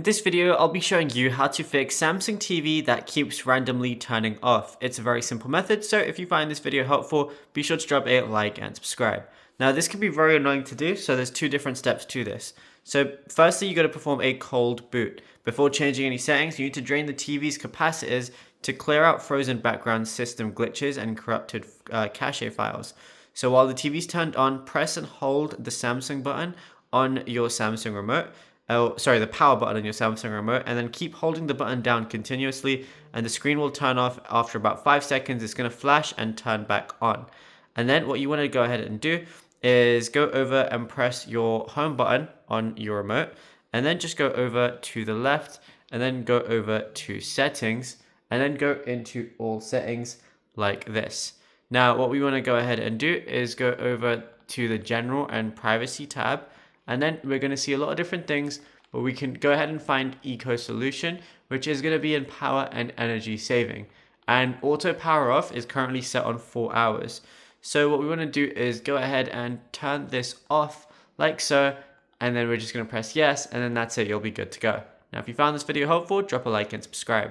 this video, I'll be showing you how to fix Samsung TV that keeps randomly turning off. It's a very simple method, so if you find this video helpful, be sure to drop a like and subscribe. Now, this can be very annoying to do, so there's two different steps to this. So firstly, you got to perform a cold boot. Before changing any settings, you need to drain the TV's capacitors to clear out frozen background system glitches and corrupted cache files. So while the TV's turned on, press and hold the Samsung button on your Samsung remote. The power button on your Samsung remote, and then keep holding the button down continuously, and the screen will turn off after about 5 seconds. It's going to flash and turn back on. And then what you want to go ahead and do is go over and press your home button on your remote, and then just go over to the left, and then go over to settings, and then go into all settings like this. Now, what we want to go ahead and do is go over to the general and privacy tab, and then we're going to see a lot of different things, but we can go ahead and find Eco Solution, which is going to be in power and energy saving. And auto power off is currently set on 4 hours. So what we want to do is go ahead and turn this off like so, and then we're just going to press yes, and then that's it. You'll be good to go. Now, if you found this video helpful, drop a like and subscribe.